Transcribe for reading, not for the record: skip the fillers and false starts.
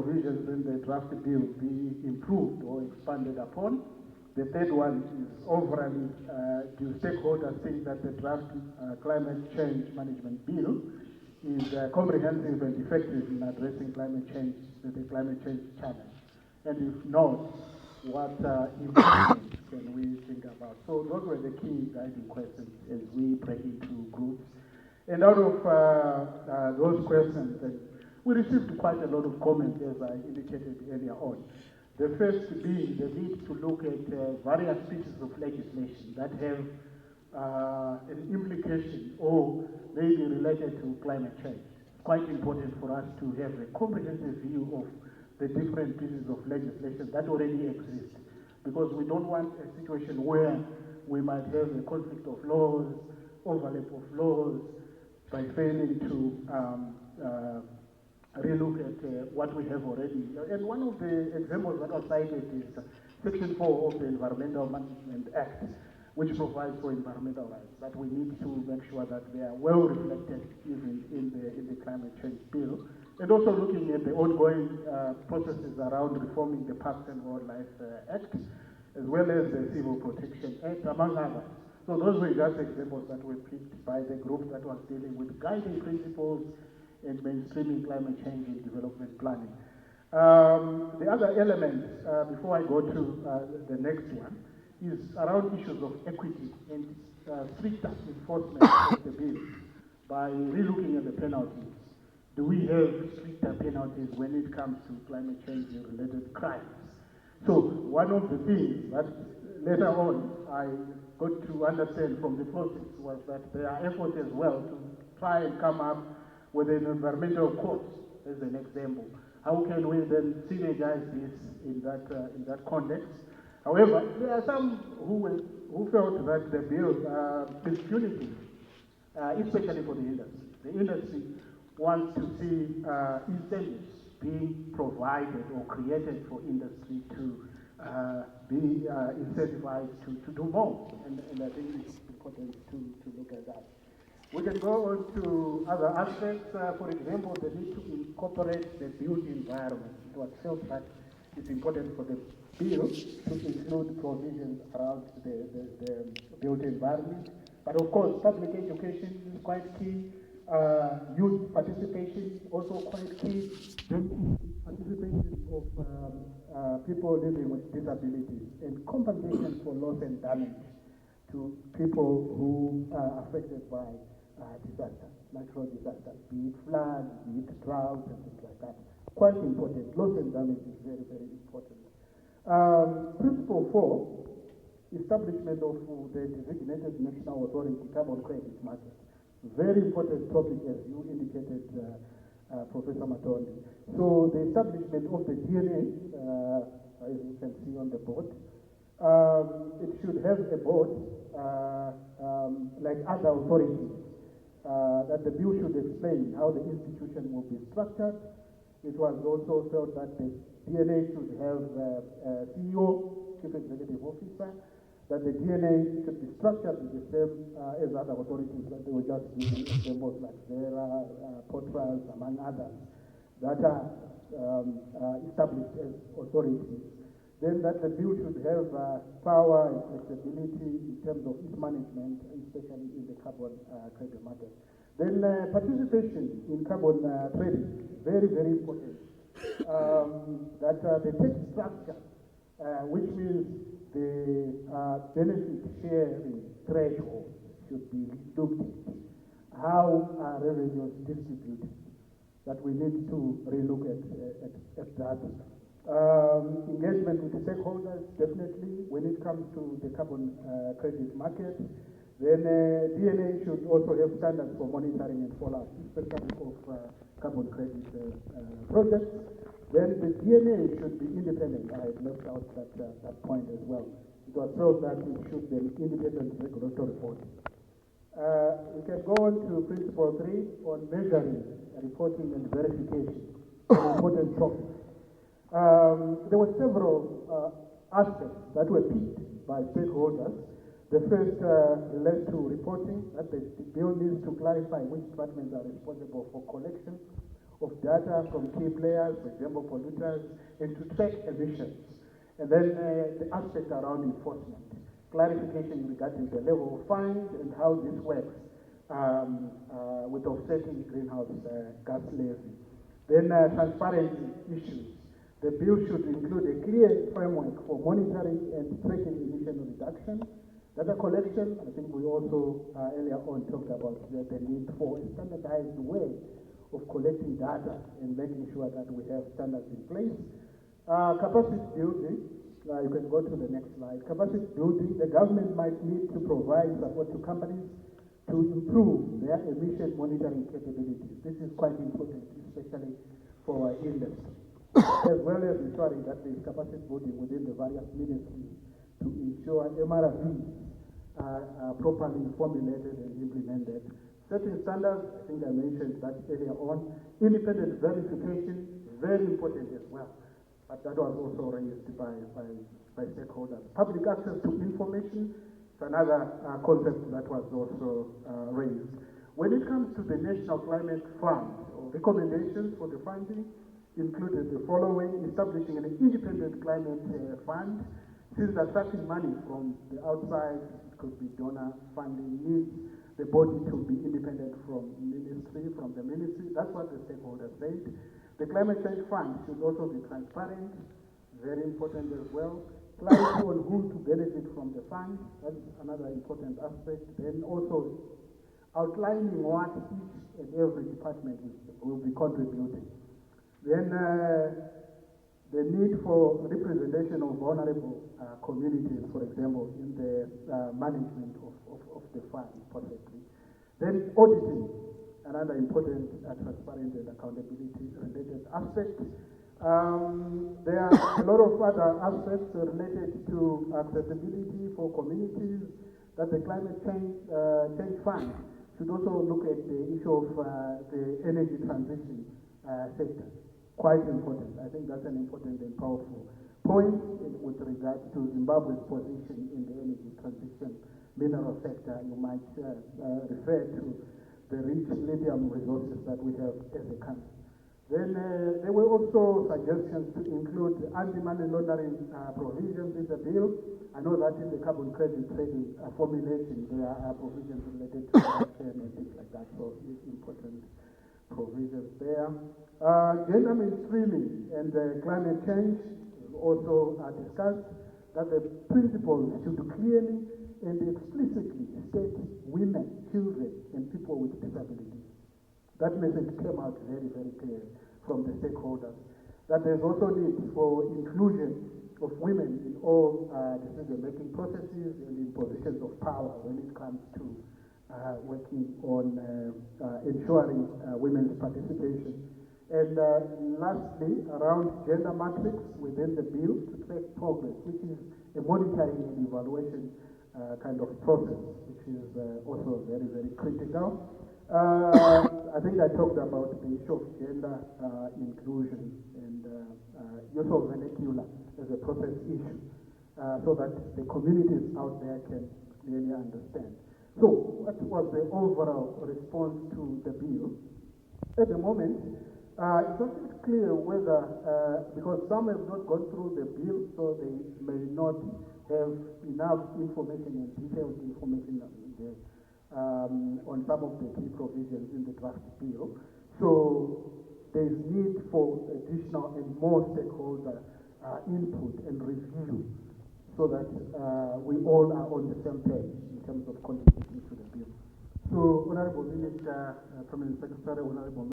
provisions in the draft bill be improved or expanded upon. The third one is overall, do stakeholders think that the draft climate change management bill is comprehensive and effective in addressing climate change, the climate change challenge? And if not, what improvements can we think about? So those were the key guiding questions as we break into groups. And out of those questions, we received quite a lot of comments, as I indicated earlier on. The first being the need to look at various pieces of legislation that have an implication or may be related to climate change. It's quite important for us to have a comprehensive view of the different pieces of legislation that already exist, because we don't want a situation where we might have a conflict of laws, overlap of laws, by failing to relook at what we have already. And one of the examples that was cited is Section 4 of the Environmental Management Act, which provides for environmental rights, that we need to make sure that they are well reflected even in the climate change bill. And also looking at the ongoing processes around reforming the Parks and Wildlife Act, as well as the Civil Protection Act, among others. So those were just examples that were picked by the group that was dealing with guiding principles and mainstreaming climate change in development planning. The other element, before I go to the next one, is around issues of equity and stricter enforcement of the bill by relooking at the penalties. Do we have stricter penalties when it comes to climate change related crimes? So one of the things that later on I got to understand from the process was that there are efforts as well to try and come up with an environmental court as an example. How can we then synergize this in that context? However, there are some who felt that the bill is punitive, especially for the industry. The industry wants to see incentives being provided or created for industry to be incentivized to do more. And I think it's important to look at that. We can go on to other aspects. For example, the need to incorporate the built environment. It was felt that it's important for the bill to include provisions around the built environment. But of course, public education is quite key. Youth participation is also quite key. Participation of people living with disabilities and compensation for loss and damage to people who are affected by disaster, natural disaster, be it floods, be it drought, and things like that. Quite important. Loss and damage is very, very important. Principle 4, establishment of the designated national authority carbon credit market. Very important topic, as you indicated, Professor Matondi. So the establishment of the DNA, as you can see on the board, it should have a board like other authorities. That the bill should explain how the institution will be structured. It was also felt that the DNA should have a CEO, Chief Executive Officer, that the DNA should be structured the same as other authorities, that they were just giving examples like Vera, Potras, among others, that are established as authorities. Then that the bill should have power and flexibility in terms of its management, especially in the carbon credit market. Then participation in carbon trading, very, very important. That the tax structure, which means the benefit sharing threshold should be looked at. How are revenues distributed? That we need to relook at that. Engagement with the stakeholders, definitely, when it comes to the carbon credit market. Then DNA should also have standards for monitoring and follow-up, especially of carbon credit projects. Then the DNA should be independent. I had left out that point as well. It was felt that it should be an independent regulatory body. We can go on to principle 3 on measuring, reporting, and verification. An important topic. There were several aspects that were picked by stakeholders. The first relates to reporting, that the bill needs to clarify which departments are responsible for collection of data from key players, for example, polluters, and to track emissions. And then the aspect around enforcement, clarification regarding the level of fines and how this works with offsetting greenhouse gas levy. Then transparency issues. The bill should include a clear framework for monitoring and tracking emission reduction. Data collection, I think we also earlier on talked about the need for a standardized way of collecting data and making sure that we have standards in place. Capacity building, you can go to the next slide. Capacity building, the government might need to provide support to companies to improve their emission monitoring capabilities. This is quite important, especially for our industry, as well as ensuring that there is capacity building within the various ministries to ensure MRVs are properly formulated and implemented. Setting standards, I think I mentioned that earlier on. Independent verification, very important as well. But that was also raised by stakeholders. Public access to information is another concept that was also raised. When it comes to the National Climate Fund, recommendations for the funding included the following: establishing an independent climate fund. Since attracting money from the outside, it could be donor funding, needs the body to be independent from the ministry. That's what the stakeholders said. The Climate Change Fund should also be transparent, very important as well. Clarity on who to benefit from the fund, that's another important aspect. Then also outlining what each and every department will be contributing. Then the need for representation of vulnerable communities, for example, in the management of the fund, possibly. Then auditing, another important transparency and accountability related aspect. There are a lot of other aspects related to accessibility for communities that the Climate Change Fund should also look at the issue of the energy transition sector. Quite important. I think that's an important and powerful point with regards to Zimbabwe's position in the energy transition mineral sector. You might refer to the rich lithium resources that we have as a country. Then there were also suggestions to include anti-money laundering provisions in the bill. I know that in the carbon credit trading formulation, there are provisions related to that and things like that, so it's important provisions there. Gender mainstreaming and climate change also discussed that the principles should clearly and explicitly state women, children, and people with disabilities. That message came out very, very clear from the stakeholders. That there's also need for inclusion of women in all decision-making processes and in positions of power when it comes to working on ensuring women's participation. And lastly, around gender matrix within the bill to track progress, which is a monitoring and evaluation kind of process, which is also very, very critical. I think I talked about the issue of gender inclusion and use of vernacular as a process issue, so that the communities out there can clearly understand. So, what was the overall response to the bill? At the moment, it's not yet clear whether, because some have not gone through the bill, so they may not have enough information and detailed information on some of the key provisions in the draft bill. So there's need for additional and more stakeholder input and review so that we all are on the same page in terms of contributing to the bill. So, Honorable Minister, Permanent Secretary, Honorable